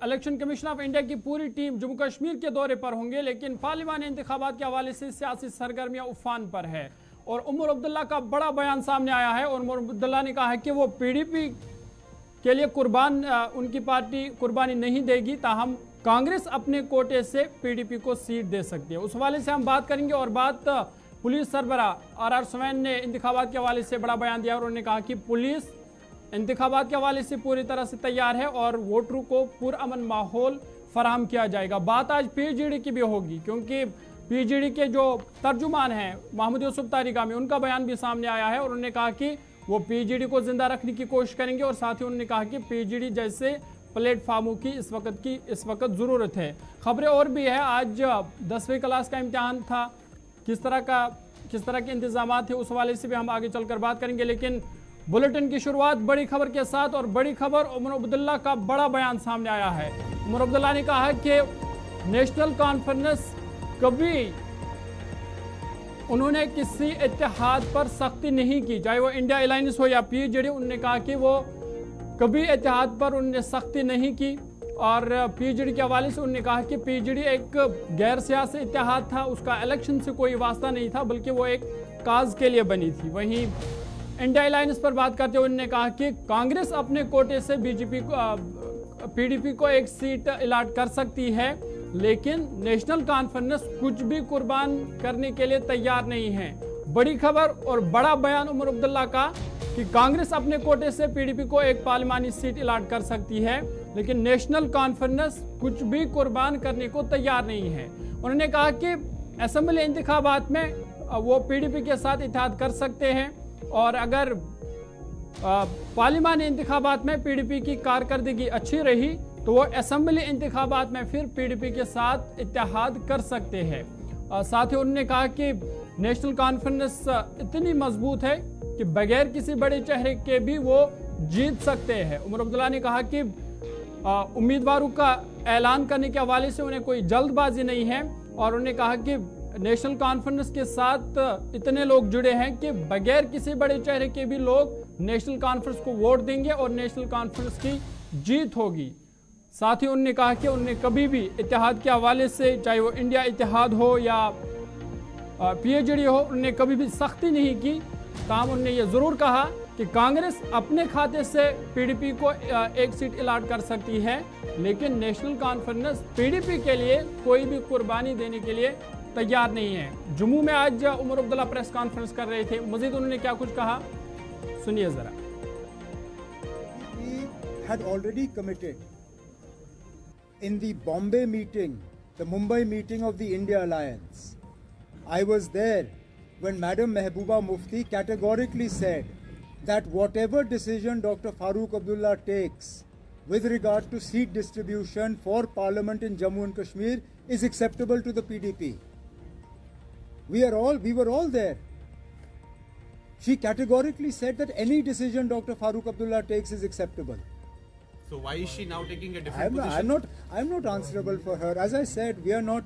Election commission of India की पूरी team Jammu Kashmir के दौरे पर होंगे, लेकिन पार्लिमानी इंतखाबात के हवाले से सियासी सरगर्मियां उफान पर है और उमर अब्दुल्ला का बड़ा बयान सामने आया है। और उमर अब्दुल्ला ने कहा है कि वो पीडीपी के लिए उनकी पार्टी कुर्बानी नहीं देगी, ताहम कांग्रेस अपने कोटे से पीडीपी को सीट दे सकती है। उस हवाले से हम बात करेंगे। और बात पुलिस सरबराह आर सवैन ने इंतखाबात के हवाले से बड़ा बयान दिया और उन्होंने कहा कि पुलिस इंतखाबात के हवाले से पूरी तरह से तैयार है और वोटरों को पुरअमन माहौल फराहम किया जाएगा। बात आज पीजीडी की भी होगी, क्योंकि पीजीडी के जो तर्जुमान हैं महमूद यूसुफ तारिगामी, उनका बयान भी सामने आया है और उन्होंने कहा कि वो पीजीडी को जिंदा रखने की कोशिश करेंगे। और साथ ही उन्होंने कहा कि पीजीडी जैसे प्लेटफार्मों की इस वक्त ज़रूरत है। खबरें और भी है। आज 10वीं क्लास का इम्तिहान था, किस तरह के इंतजाम थे, उस हवाले से भी हम आगे चलकर बात करेंगे। लेकिन बुलेटिन की शुरुआत बड़ी खबर के साथ, और बड़ी खबर उमर अब्दुल्ला का बड़ा बयान सामने आया है। उमर अब्दुल्ला ने कहा है कि नेशनल कॉन्फ्रेंस कभी उन्होंने किसी इत्तेहाद पर सख्ती नहीं की, चाहे वो इंडिया अलायंस हो या पीजीडी। उन्होंने कहा कि वो कभी इत्तेहाद पर उन्होंने सख्ती नहीं की। और पीजीडी के हवाले से उन्होंने कहा कि पीजीडी एक गैर सियासी इत्तेहाद था, उसका इलेक्शन से कोई वास्ता नहीं था, बल्कि वो एक काज के लिए बनी थी। वहीं इंडिया अलायंस पर बात करते हुए उन्होंने कहा कि कांग्रेस अपने कोटे से पीडीपी को एक सीट अलाट कर सकती है, लेकिन नेशनल कॉन्फ्रेंस कुछ भी कुर्बान करने के लिए तैयार नहीं है। बड़ी खबर और बड़ा बयान उमर अब्दुल्ला का कि कांग्रेस अपने कोटे से पीडीपी को एक पार्लिमानी सीट अलाट कर सकती है, लेकिन नेशनल कॉन्फ्रेंस कुछ भी कुर्बान करने को तैयार नहीं है। उन्होंने कहा कि असेंबली इंतखाबात में वो पीडीपी के साथ इत्तेहाद कर सकते हैं, और अगर पार्लिमानी इंतखाबात में पीडीपी की कारकर्दगी अच्छी रही तो वो असेंबली इंतखाबात में फिर पीडीपी के साथ इत्तेहाद कर सकते हैं। साथ ही उन्होंने कहा कि नेशनल कॉन्फ्रेंस इतनी मजबूत है कि बगैर किसी बड़े चेहरे के भी वो जीत सकते हैं। उमर अब्दुल्ला ने कहा कि उम्मीदवारों का ऐलान करने के हवाले से उन्हें कोई जल्दबाजी नहीं है, और उन्होंने कहा कि नेशनल कॉन्फ्रेंस के साथ इतने लोग जुड़े हैं कि बगैर किसी बड़े चेहरे के भी लोग नेशनल कॉन्फ्रेंस को वोट देंगे और नेशनल कॉन्फ्रेंस की जीत होगी। साथ ही उन्होंने कहा कि उन्होंने कभी भी इत्तेहाद के हवाले से, चाहे वो इंडिया इत्तेहाद हो या पीजीडी हो, उन्होंने कभी भी सख्ती नहीं की। ताहम उन्होंने ये ज़रूर कहा कि कांग्रेस अपने खाते से पीडीपी को एक सीट अलाट कर सकती है, लेकिन नेशनल कॉन्फ्रेंस पीडीपी के लिए कोई भी कुर्बानी देने के लिए तैयार नहीं है। जम्मू में आज उमर अब्दुल्ला प्रेस कॉन्फ्रेंस कर रहे थे। मजीद उन्होंने क्या कुछ कहा, सुनिए जरा। He had already committed in the Bombay meeting, the Mumbai meeting of the India Alliance. I was there when Madam Mehbooba Mufti categorically said that whatever decision Dr. Farooq Abdullah takes with regard to seat distribution for Parliament in Jammu and Kashmir is acceptable to the PDP. We were all there. She categorically said that any decision Dr. Farooq Abdullah takes is acceptable. So why is she now taking a different position? I'm not answerable for her. As I said, we are not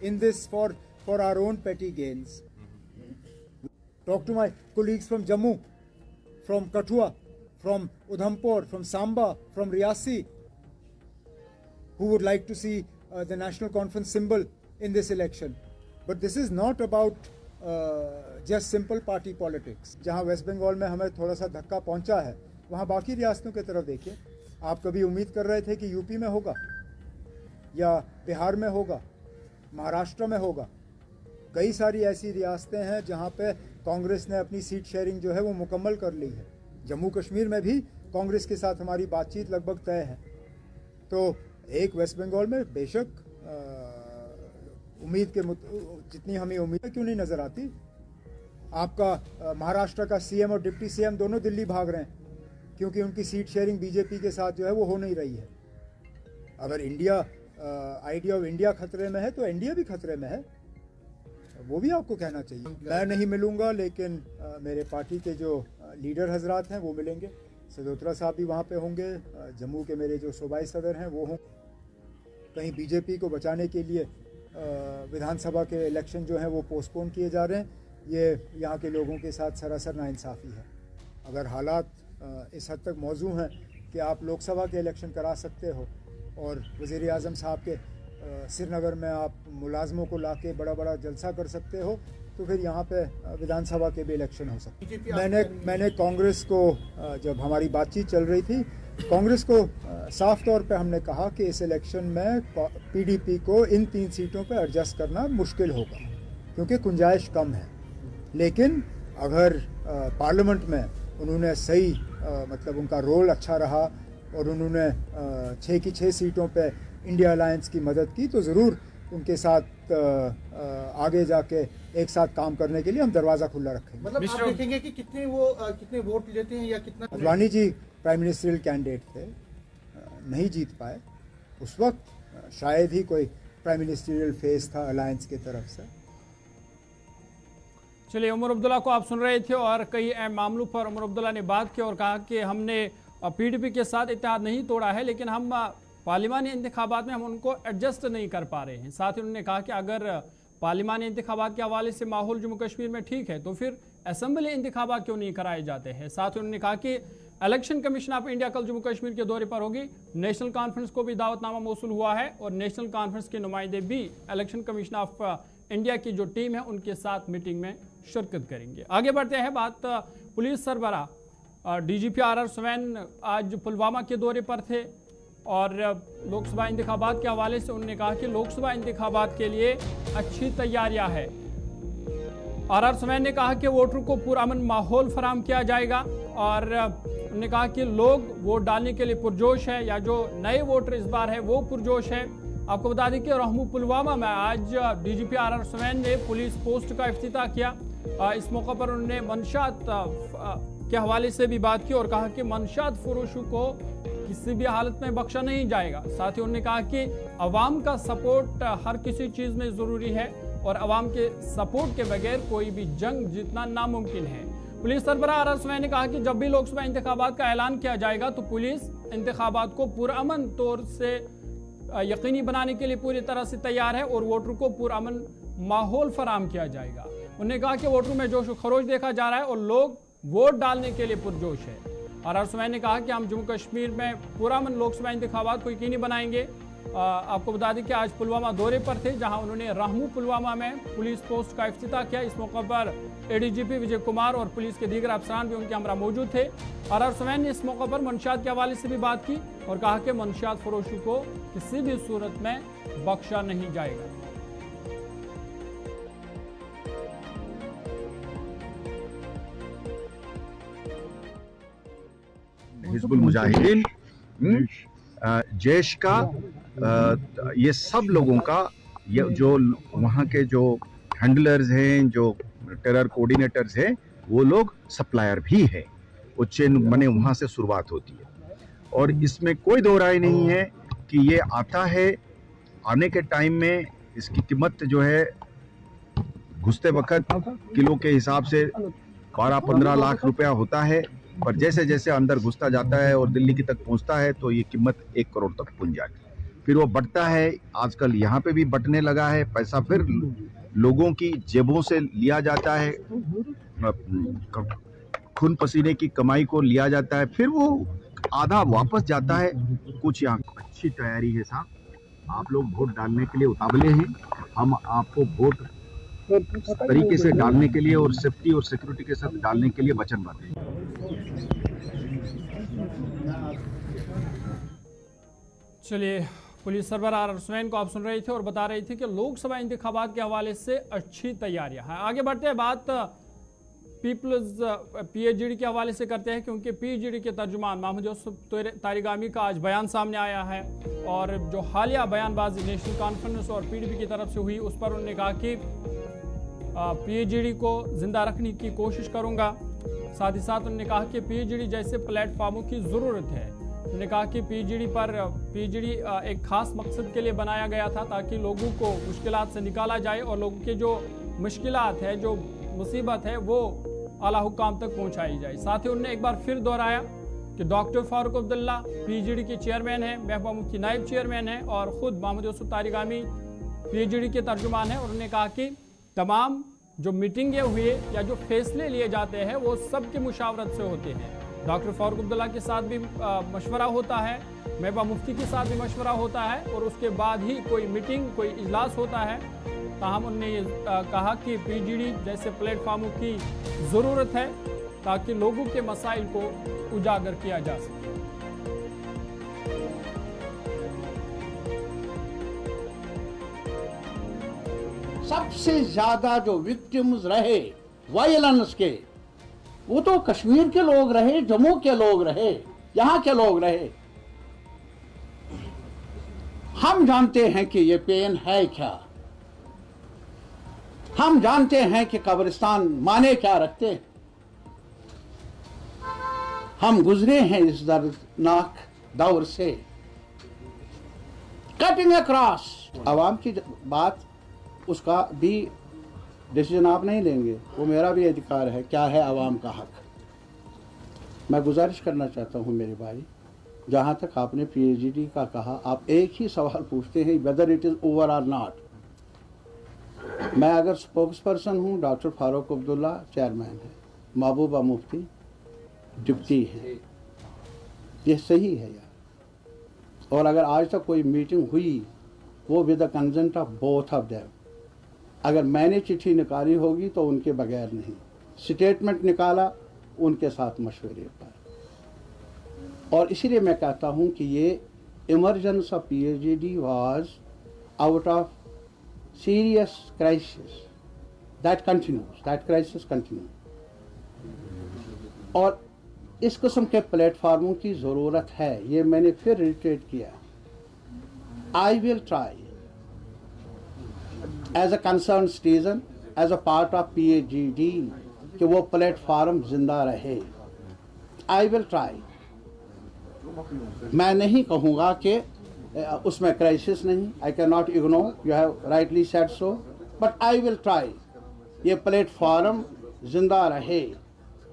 in this for our own petty gains. Talk to my colleagues from Jammu, from Kathua, from Udhampur, from Samba, from Riyasi, who would like to see the National Conference symbol in this election. But this is not about just simple party politics. जहाँ waste Bengal में हमें थोड़ा सा धक्का पहुँचा है, वहाँ बाकी रियासतों की तरफ देखिए। आप कभी उम्मीद कर रहे थे कि यूपी में होगा या बिहार में होगा, महाराष्ट्र में होगा? कई सारी ऐसी रियासतें हैं जहाँ पे कांग्रेस ने अपनी सीट शेयरिंग जो है वो मुकम्मल कर ली है। जम्मू कश्मीर में भी कांग्रेस के साथ हमारी बातचीत लगभग तय है। तो एक वेस्ट बंगाल में बेशक उम्मीद के जितनी हमें उम्मीद क्यों नहीं नजर आती। आपका महाराष्ट्र का सीएम और डिप्टी सीएम दोनों दिल्ली भाग रहे हैं क्योंकि उनकी सीट शेयरिंग बीजेपी के साथ जो है वो हो नहीं रही है। अगर आइडिया ऑफ इंडिया खतरे में है तो इंडिया भी खतरे में है, वो भी आपको कहना चाहिए। मैं नहीं मिलूंगा, लेकिन मेरे पार्टी के जो लीडर हजरात हैं वो मिलेंगे। सदोत्रा साहब भी वहाँ पे होंगे, जम्मू के मेरे जो सूबाई सदर हैं वो होंगे। कहीं बीजेपी को बचाने के लिए विधानसभा के इलेक्शन जो हैं वो पोस्टपोन किए जा रहे हैं, ये यहाँ के लोगों के साथ सरासर नाइंसाफ़ी है। अगर हालात इस हद तक मौजू हैं कि आप लोकसभा के इलेक्शन करा सकते हो, और वज़ीर आज़म साहब के श्रीनगर में आप मुलाजमों को लाके बड़ा बड़ा जलसा कर सकते हो, तो फिर यहाँ पे विधानसभा के भी इलेक्शन हो सकते हैं। मैंने कांग्रेस को, जब हमारी बातचीत चल रही थी, कांग्रेस को साफ तौर पे हमने कहा कि इस इलेक्शन में पीडीपी को इन 3 सीटों पे एडजस्ट करना मुश्किल होगा क्योंकि गुंजाइश कम है। लेकिन अगर पार्लियामेंट में उन्होंने सही मतलब उनका रोल अच्छा रहा और उन्होंने 6 की 6 सीटों पे इंडिया अलायंस की मदद की, तो ज़रूर उनके साथ आगे जाके एक साथ काम करने के लिए हम दरवाज़ा खुला रखेंगे। मतलब आप देखेंगे कि कितने वोट लेते हैं या कितना। Advani ji prime ministerial candidate थे, नहीं जीत पाए। उस वक्त शायद ही कोई प्राइम मिनिस्ट्रियल फेस था अलायंस की तरफ से। चलिए, उमर अब्दुल्ला को आप सुन रहे थे और कई अहम मामलों पर उमर अब्दुल्ला ने बात की और कहा कि हमने पीडीपी के साथ इत्तेहाद नहीं तोड़ा है, लेकिन हम पार्लिमानी इंतखाबात में हम उनको एडजस्ट नहीं कर पा रहे हैं। साथ ही उन्होंने कहा कि अगर पार्लिमानी इंतखाबात के हवाले से माहौल जम्मू कश्मीर में ठीक है तो फिर असेंबली इंतखाबात क्यों नहीं कराए जाते हैं। साथ ही उन्होंने कहा कि इलेक्शन कमीशन ऑफ इंडिया कल जम्मू कश्मीर के दौरे पर होगी। नेशनल कॉन्फ्रेंस को भी दावतनामा मौसूल हुआ है और नेशनल कॉन्फ्रेंस के नुमाइंदे भी इलेक्शन कमीशन ऑफ इंडिया की जो टीम है उनके साथ मीटिंग में शिरकत करेंगे। आगे बढ़ते हैं, बात पुलिस सरबराह डीजीपी आर सुवैन आज पुलवामा के दौरे पर थे और लोकसभा इंतखाबात के हवाले से उन्होंने कहा कि लोकसभा इंतखाबात के लिए अच्छी तैयारियां है। आर सुवैन ने कहा कि वोटरों को पुरअमन माहौल फराहम किया जाएगा और उन्होंने कहा कि लोग वोट डालने के लिए पुरजोश है, या जो नए वोटर इस बार है वो पुरजोश है। आपको बता दें कि रहमू पुलवामा में आज डीजीपी आर सुवैन ने पुलिस पोस्ट का इफ्तिताह किया। इस मौके पर उन्होंने मंशात के हवाले से भी बात की और कहा कि मंशात फरोशों को किसी भी हालत में बख्शा नहीं जाएगा। साथ ही उन्होंने कहा कि अवाम का सपोर्ट हर किसी चीज़ में ज़रूरी है और अवाम के सपोर्ट के बगैर कोई भी जंग जीतना नामुमकिन है। पुलिस सरबराह आर सुवैन ने कहा कि जब भी लोकसभा इंतखाबात का ऐलान किया जाएगा तो पुलिस इंतखाबात को पुरअमन तौर से यकीनी बनाने के लिए पूरी तरह से तैयार है और वोटरों को पुरअमन माहौल फराहम किया जाएगा। उन्होंने कहा कि वोटरों में जोश खरोश देखा जा रहा है और लोग वोट डालने के लिए पुरजोश है। आर सुवैन ने कहा कि हम जम्मू कश्मीर में पुरअमन लोकसभा इंतखाबात को यकीनी बनाएंगे। आपको बता दें कि आज पुलवामा दौरे पर थे, जहां उन्होंने रहमू पुलवामा में पुलिस पोस्ट का इफ्तिताह किया। इस मौके पर एडीजीपी विजय कुमार और पुलिस के दीगर अफसरान भी उनके हमरा मौजूद थे। आर सुवैन ने इस मौके पर मंशियात के हवाले से भी बात की और कहा कि मंशियात फरोशों को किसी भी सूरत में बख्शा नहीं जाएगा। हिजबुल मुजाहिदीन, जैश का, ये सब लोगों का, ये जो वहाँ के जो हैंडलर्स हैं, जो टेरर कोऑर्डिनेटर्स हैं, वो लोग सप्लायर भी है। वो चेन बने वहाँ से शुरुआत होती है और इसमें कोई दो राय नहीं है कि ये आता है। आने के टाइम में इसकी कीमत जो है घुसते वक्त किलो के हिसाब से 12-15 लाख रुपया होता है, पर जैसे जैसे अंदर घुसता जाता है और दिल्ली की तक पहुंचता है तो ये कीमत 1 करोड़ तक पहुंच जाती है। फिर वो बढ़ता है, आजकल यहाँ पे भी बढ़ने लगा है। पैसा फिर लोगों की जेबों से लिया जाता है, खून पसीने की कमाई को लिया जाता है, फिर वो आधा वापस जाता है। कुछ यहाँ अच्छी तैयारी है साहब, आप लोग वोट डालने के लिए उतावले हैं। हम आपको वोट तरीके से डालने के लिए और सेफ्टी और सिक्योरिटी के साथ डालने के लिए वचनबद्ध हैं। चलिए, पुलिस सरबराह आर सुवैन को आप सुन रहे थे और बता रहे थे कि लोकसभा इंतखाबात के हवाले से अच्छी तैयारियां हैं। आगे बढ़ते हैं, बात पीपल्स पीएचडी के हवाले से करते हैं, क्योंकि पीएचडी के तर्जुमान मोहम्मद यूसुफ तारिगामी का आज बयान सामने आया है और जो हालिया बयानबाजी नेशनल कॉन्फ्रेंस और पीडीपी की तरफ से हुई, उस पर उन्होंने कहा कि पीएचडी को जिंदा रखने की कोशिश करूंगा। साथ ही साथ उन्होंने कहा कि पीएचडी जैसे प्लेटफार्मों की ज़रूरत है। उन्होंने कहा कि पीएचडी एक खास मकसद के लिए बनाया गया था ताकि लोगों को मुश्किलात से निकाला जाए और लोगों के जो मुश्किलात है, जो मुसीबत है, वो आला हुक्काम तक पहुंचाई जाए। साथ ही उन्होंने एक बार फिर दोहराया कि डॉक्टर फारूक अब्दुल्ला पीएचडी के चेयरमैन हैं, महबूबा मुफ्ती नायब चेयरमैन हैं और ख़ुद मोहम्मद यूसुफ तारिगामी पीएचडी के तर्जुमान हैं। और उन्होंने कहा कि तमाम जो मीटिंगें हुई या जो फैसले लिए जाते हैं वो सबकी मुशावरत से होते हैं डॉक्टर फारूक अब्दुल्ला के साथ भी मशवरा होता है, महबूबा मुफ्ती के साथ भी मशवरा होता है और उसके बाद ही कोई मीटिंग, कोई इजलास होता है। ताहम उन्होंने ये कहा कि पीजीडी जैसे प्लेटफार्मों की ज़रूरत है ताकि लोगों के मसाइल को उजागर किया जा सके। सबसे ज्यादा जो विक्टिम्स रहे वायलेंस के, वो तो कश्मीर के लोग रहे, जम्मू के लोग रहे, यहां के लोग रहे। हम जानते हैं कि ये पेन है क्या, हम जानते हैं कि कब्रिस्तान माने क्या रखते हैं। हम गुजरे हैं इस दर्दनाक दौर से। कटिंग अक्रॉस आवाम की बात, उसका भी डिसीजन आप नहीं लेंगे, वो मेरा भी अधिकार है, क्या है आवाम का हक। मैं गुजारिश करना चाहता हूं मेरे भाई, जहां तक आपने पीएचडी का कहा, आप एक ही सवाल पूछते हैं वेदर इट इज ओवर और नॉट। मैं अगर स्पोक्स पर्सन हूं, डॉक्टर फारूक अब्दुल्ला चेयरमैन है, महबूबा मुफ्ती डिप्टी है, ये सही है यार। और अगर आज तक कोई मीटिंग हुई वो with the consent of both of them, अगर मैंने चिट्ठी निकाली होगी तो उनके बगैर नहीं, स्टेटमेंट निकाला उनके साथ मशवरे पर। और इसीलिए मैं कहता हूं कि ये emergence of PhD was out of serious crisis that continues, that crisis continue. और इस किस्म के प्लेटफार्मों की ज़रूरत है, ये मैंने फिर रिट्रेट किया। I will try as a concern citizen, as a part of PhD, कि वो प्लेटफार्म जिंदा रहे। I will try. मैं नहीं कहूँगा कि उसमें क्राइसिस नहीं, I can not ignore, you have rightly said so, but I will try ये प्लेटफार्म जिंदा रहे,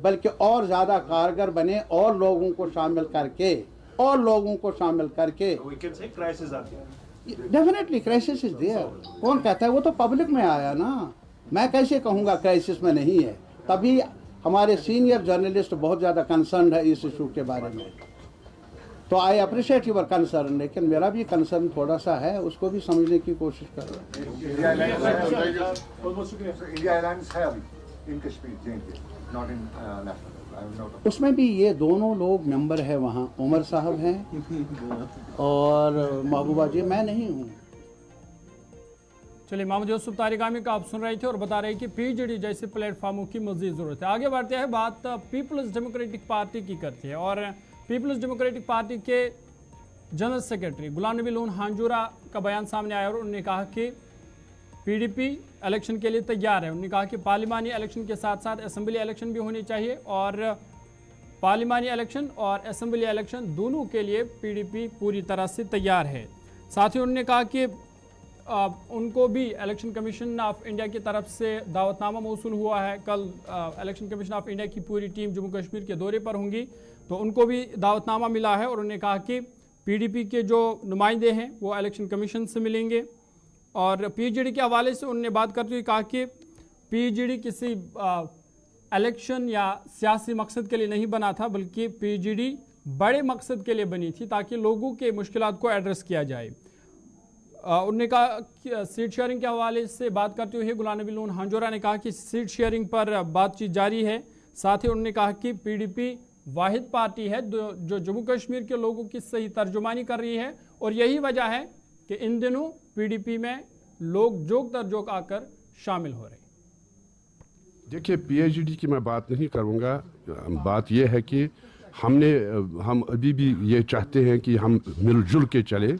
बल्कि और ज़्यादा कारगर बने, और लोगों को शामिल करके, और लोगों को शामिल करके। डेफिनेटली क्राइसिस इज देयर, कौन कहता है, वो तो पब्लिक में आया ना। मैं कैसे कहूँगा क्राइसिस में नहीं है? तभी हमारे सीनियर जर्नलिस्ट बहुत ज़्यादा कंसर्न है इस इशू के बारे में। तो आई अप्रिशिएट यूर कंसर्न, लेकिन मेरा भी कंसर्न थोड़ा सा है, उसको भी समझने की कोशिश करो। इंडिया एलायंस है अभी इन कश्मीर, नॉट इन नेशनल। उसमें भी ये दोनों लोग मेंबर है वहाँ, उमर साहब हैं और महबूबा जी, मैं नहीं हूँ। चलिए, मोहम्मद यूसुफ तारिगामी का आप सुन रहे थे और बता रहे कि पीएचडी जैसे प्लेटफार्मों की मज़ीद ज़रूरत है। आगे बढ़ते हैं, बात पीपल्स डेमोक्रेटिक पार्टी की करती है और पीपल्स डेमोक्रेटिक पार्टी के general secretary Ghulam Nabi loan Hanjura का बयान सामने आया और उन्होंने कहा कि पीडीपी इलेक्शन के लिए तैयार है। उन्होंने कहा कि पार्लिमानी इलेक्शन के साथ साथ असेंबली इलेक्शन भी होनी चाहिए और पार्लिमानी इलेक्शन और असेंबली इलेक्शन दोनों के लिए पीडीपी पूरी तरह से तैयार है। साथ ही उन्होंने कहा कि उनको भी इलेक्शन कमीशन ऑफ इंडिया की तरफ से दावतनामा मौसूल हुआ है। कल इलेक्शन कमीशन ऑफ इंडिया की पूरी टीम जम्मू कश्मीर के दौरे पर होंगी, तो उनको भी दावतनामा मिला है और उन्होंने कहा कि पीडीपी के जो नुमाइंदे हैं वो इलेक्शन कमीशन से मिलेंगे। और पीएचडी के हवाले से उन्होंने बात करते हुए कहा कि पीएचडी किसी इलेक्शन या सियासी मकसद के लिए नहीं बना था, बल्कि पीएचडी बड़े मकसद के लिए बनी थी ताकि लोगों के मुश्किलात को एड्रेस किया जाए। उन्होंने कहा कि सीट शेयरिंग के हवाले से बात करते हुए गुलाम नबी लोन हांजूरा ने कहा कि सीट शेयरिंग पर बातचीत जारी है। साथ ही उन्होंने कहा कि पीडीपी वाहिद पार्टी है जो जम्मू कश्मीर के लोगों की सही तर्जुमानी कर रही है और यही वजह है कि इन दिनों पीडीपी में लोग जोक दर जोक आकर शामिल हो रहे हैं। देखिए, पीएचडी की मैं बात नहीं करूंगा। बात यह है कि हम अभी भी ये चाहते हैं कि हम मिलजुल के चले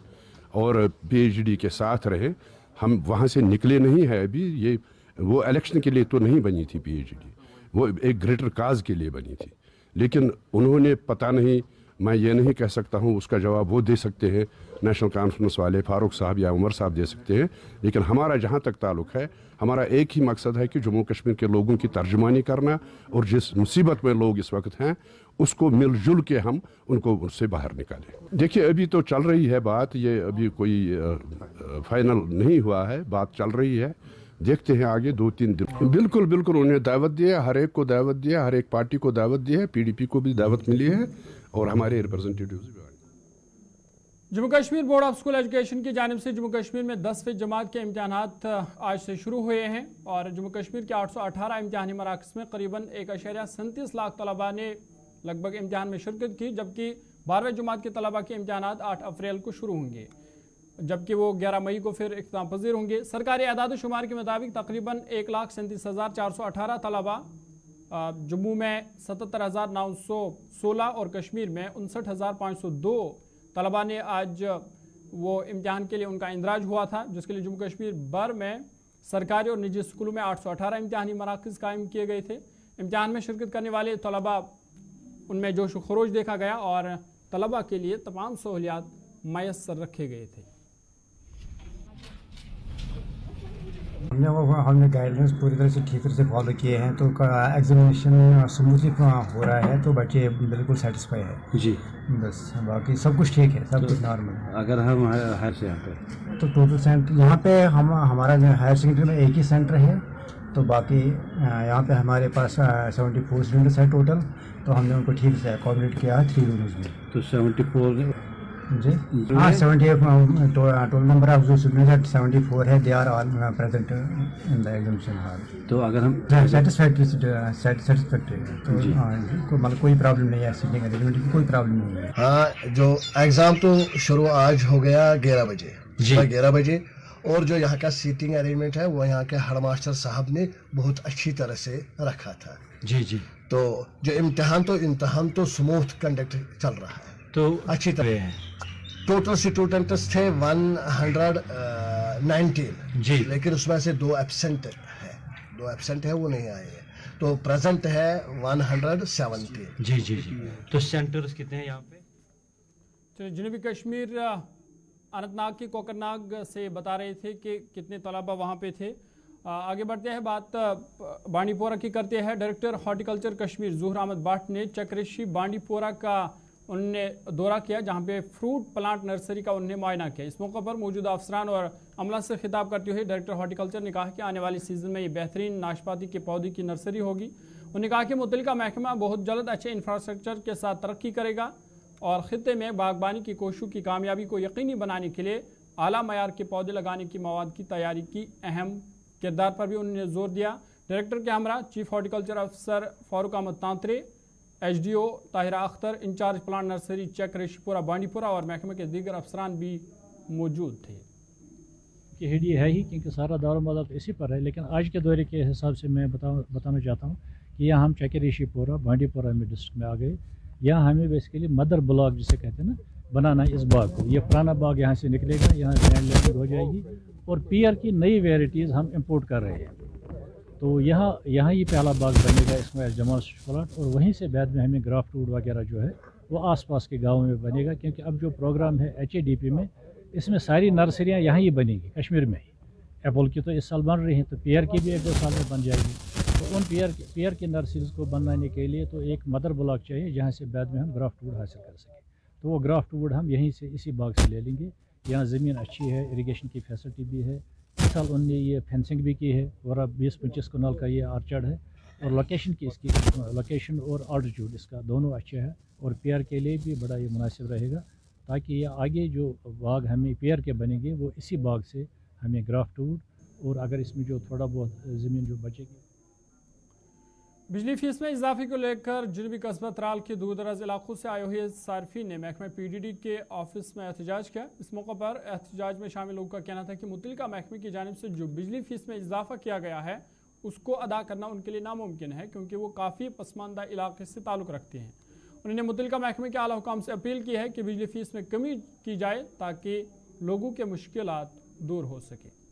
और पीएचडी के साथ रहे। हम वहाँ से निकले नहीं है अभी। ये वो इलेक्शन के लिए तो नहीं बनी थी पीएचडी, वो एक ग्रेटर काज के लिए बनी थी। लेकिन उन्होंने पता नहीं, मैं ये नहीं कह सकता हूँ, उसका जवाब वो दे सकते हैं, नेशनल कॉन्फ्रेंस वाले फारूक साहब या उमर साहब दे सकते हैं। लेकिन हमारा जहाँ तक ताल्लुक़ है, हमारा एक ही मकसद है कि जम्मू कश्मीर के लोगों की तर्जुमानी करना और जिस मुसीबत में लोग इस वक्त हैं उसको मिलजुल के हम उनको उससे बाहर निकालें। देखिए, अभी तो चल रही है बात, ये अभी कोई फाइनल नहीं हुआ है, बात चल रही है। देखते हैं आगे 2-3 दिन। बिल्कुल बिल्कुल उन्हें दावत दिया, हर एक को दावत दिया, हर एक पार्टी को दावत दी है, PDP को भी दावत मिली है और हमारे रिप्रेजेंटेटिव्स भी आए। Jammu Kashmir board of school education की जानिब से जम्मू कश्मीर में 10वीं जमात के इम्तहानात आज से शुरू हुए हैं और जम्मू कश्मीर के 818 इम्तहानी मराकज़ में करीबन 1.37 लाख तलबा ने लगभग इम्तहान में शिरकत की, जबकि 12वीं जमात के तलबा के इम्तहानात 8 अप्रैल को शुरू होंगे, जबकि वो 11 मई को फिर इख्तिताम पजीर होंगे। सरकारी आदाद शुमार के मुताबिक तकरीबन 1,37,418 तलबा जम्मू में 77,916 और कश्मीर में 59,502 तलबा ने आज वो इम्तहान के लिए उनका इंदराज हुआ था, जिसके लिए जम्मू कश्मीर भर में सरकारी और निजी स्कूलों में 818 इम्तहानी मराकज़ कायम किए गए थे। इम्तहान में शिरकत करने वाले तलबा उनमें जोश खरोश देखा गया और तलबा के लिए तमाम सहूलियात मैसर रखे गए थे। हमने गाइडलाइंस पूरी तरह से ठीक तरह से फॉलो किए हैं, तो एग्जामिनेशन स्मूथली हो रहा है, तो बच्चे बिल्कुल सेटिस्फाई है जी। बस बाकी सब कुछ ठीक है, सब कुछ नॉर्मल है। अगर हम हायर से यहाँ पे तो टोटल सेंटर यहाँ पे हमारा हायर सेकेंडरी में एक ही सेंटर है, तो बाकी यहाँ पे हमारे पास 74 स्टूडेंट्स हैं टोटल, तो हमने उनको ठीक से अकोमोडेट किया है 3 रूम्स में। तो 74 जी हाँ 78 टोटल नंबर ऑफ जो स्टूडेंट्स 74 है, they are all present in the examination hall. तो अगर हम सेटिस्फैक्ट्री है तो मतलब कोई प्रॉब्लम नहीं है, सीटिंग अरेंजमेंट की कोई प्रॉब्लम नहीं है। हाँ, जो एग्ज़ाम तो शुरू आज हो गया 11 बजे, सुबह 11 बजे, और जो यहाँ का सीटिंग अरेंजमेंट है वो यहाँ के हेड मास्टर साहब ने बहुत अच्छी तरह से रखा था जी जी। तो जो इम्तहान तो स्मूथ कंडक्ट चल रहा है, तो अच्छी तरह है। टोटल स्टूडेंट्स थे 119 जी, लेकिन उसमें से 2 एब्सेंट है, वो नहीं आए हैं, तो प्रेजेंट है 170 जी जी जी। तो सेंटर्स कितने हैं यहाँ पे? तो जनूबी कश्मीर अनंतनाग की कोकरनाग से बता रहे थे कि कितने तलबा वहाँ पे थे। आगे बढ़ते हैं, बात बांडीपोरा की करते हैं। डायरेक्टर हॉर्टिकल्चर कश्मीर ज़ुहर अहमद भट्ट ने चक्रेशी बांडीपोरा का उन्होंने दौरा किया, जहां पे फ्रूट प्लांट नर्सरी का उन्होंने मुआयना किया। इस मौके पर मौजूदा अफसरान और अमला से खिताब करते हुए डायरेक्टर हॉर्टिकल्चर ने कहा कि आने वाली सीजन में ये बेहतरीन नाशपाती के पौधे की नर्सरी होगी। उन्होंने कहा कि मुतल्लिका महकमा बहुत जल्द अच्छे इंफ्रास्ट्रक्चर के साथ तरक्की करेगा और खित्ते में बागबानी की कोशिशों की कामयाबी को यकीनी बनाने के लिए आला मयार के पौधे लगाने की मवाद की तैयारी की अहम किरदार पर भी उन्होंने जोर दिया। डायरेक्टर के हमरा चीफ हॉर्टिकल्चर अफसर Farooq Ahmad Tantray, HDO Tahira Akhtar, incharge plant nursery Chak Reshipora Bandipora और महकमे के दीगर अफसरान भी मौजूद थे। कि हेडी है ही, क्योंकि सारा दौर मदद इसी पर है, लेकिन आज के दौरे के हिसाब से मैं बताना चाहता हूँ कि यहाँ हम चेक रेशीपुरा बांडीपुरा में डिस्ट्रिक्ट में आ गए। यहाँ हमें बेसिकली मदर ब्लॉक जिसे कहते हैं ना, बनाना इस बाग को। ये पुराना बाग यहाँ से निकलेगा, यहाँ लैंड लैंडिंग हो जाएगी और पीयर की नई वेराइटीज़ हम इंपोर्ट कर रहे हैं। तो यहाँ ये पहला बाग बनेगा इसमें जमाल प्लाट, और वहीं से बाद में हमें ग्राफ्ट वुड वगैरह जो है वो आसपास के गाँव में बनेगा, क्योंकि अब जो प्रोग्राम है HADP में, इसमें सारी नर्सरियाँ यहाँ ही बनेंगी कश्मीर में ही। एप्पल की तो इस साल बन रही हैं, तो पीयर की भी 1-2 साल में बन जाएगी। तो उन पीयर की नर्सरीज को बनाने के लिए तो एक मदर ब्लॉक चाहिए, जहाँ से बाद में हम ग्राफ्ट वुड हासिल कर सकें। तो वो ग्राफ्ट वुड हम यहीं से इसी बाग से ले लेंगे। यहाँ ज़मीन अच्छी है, इरिगेशन की फैसिलिटी भी है। इस साल उनने ये फेंसिंग भी की है और अब 20-25 कनाल का ये आर्चर्ड है, और लोकेशन की इसकी लोकेशन और ऑल्टीट्यूड इसका दोनों अच्छे है, और पीयर के लिए भी बड़ा ये मुनासिब रहेगा, ताकि ये आगे जो बाग हमें पीयर के बनेंगे वो इसी बाग से हमें ग्राफ्ट वुड, और अगर इसमें जो थोड़ा बहुत ज़मीन जो बचेगी। बिजली फीस में इजाफे को लेकर जनूबी कस्बा त्राल के दूर दराज इलाकों से आए हुए सार्फिन ने महकमे PDD के ऑफिस में एहतजाज किया। इस मौके पर एहतजाज में शामिल लोगों का कहना था कि मुतल्लिका महकमे की जानिब से जो बिजली फीस में इजाफा किया गया है उसको अदा करना उनके लिए नामुमकिन है, क्योंकि वो काफ़ी पसमानदा इलाके से ताल्लुक़ रखते हैं। उन्होंने मुतल्लिका महकमे के आला हुकाम से अपील की है कि बिजली फीस में कमी की जाए ताकि लोगों के मुश्किलात दूर हो सके।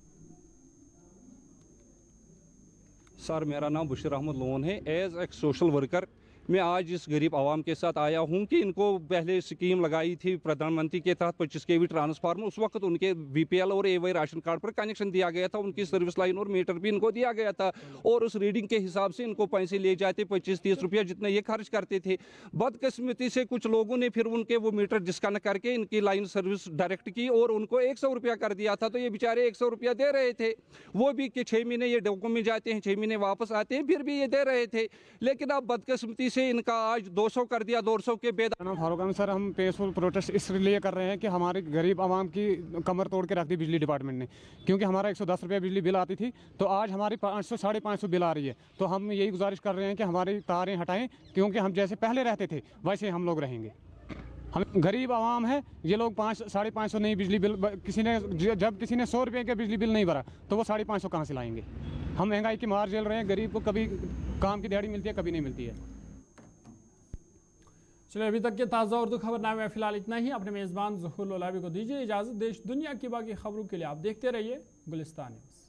सर, मेरा नाम बशीर अहमद लोन है। एज एक सोशल वर्कर मैं आज इस गरीब आवाम के साथ आया हूं कि इनको पहले स्कीम लगाई थी प्रधानमंत्री के तहत 25 kV ट्रांसफार्मर। उस वक्त उनके BPL और AY राशन कार्ड पर कनेक्शन दिया गया था, उनकी सर्विस लाइन और मीटर भी इनको दिया गया था और उस रीडिंग के हिसाब से इनको पैसे ले जाते 25-30 रुपया जितने ये खर्च करते थे। बदकिस्मती से कुछ लोगों ने फिर उनके वो मीटर डिस्कनेक्ट करके इनकी लाइन सर्विस डायरेक्ट की और उनको 100 रुपया कर दिया था। तो ये बेचारे 100 रुपया दे रहे थे, वो भी कि 6 महीने ये डॉक्यूमेंट में जाते हैं, 6 महीने वापस आते हैं, फिर भी ये दे रहे थे। लेकिन अब बदकिस्मती से इनका आज 200 कर दिया। 200 के बेद फारूक अहमद सर, हम पीसफुल प्रोटेस्ट इसलिए कर रहे हैं कि हमारे गरीब आवाम की कमर तोड़ के रख दी बिजली डिपार्टमेंट ने, क्योंकि हमारा 110 रुपये बिजली बिल आती थी, तो आज हमारी 500-550 बिल आ रही है। तो हम यही गुजारिश कर रहे हैं कि हमारी तारें हटाएं, क्योंकि हम जैसे पहले रहते थे वैसे हम लोग रहेंगे। हम गरीब आवाम है, ये लोग 500-550 नहीं बिजली बिल, किसी ने जब किसी ने 100 रुपये का बिजली बिल नहीं भरा तो वो 550 कहाँ से लाएंगे। हम महंगाई की मार झेल रहे हैं, गरीब को कभी काम की दिहाड़ी मिलती है, कभी नहीं मिलती है। चलिए, अभी तक के ताज़ा उर्दू खबरनामे में फिलहाल इतना ही। अपने मेज़बान ज़ुहूर लोलाबी को दीजिए इजाज़त। देश दुनिया की बाकी खबरों के लिए आप देखते रहिए गुलिस्तान न्यूज़।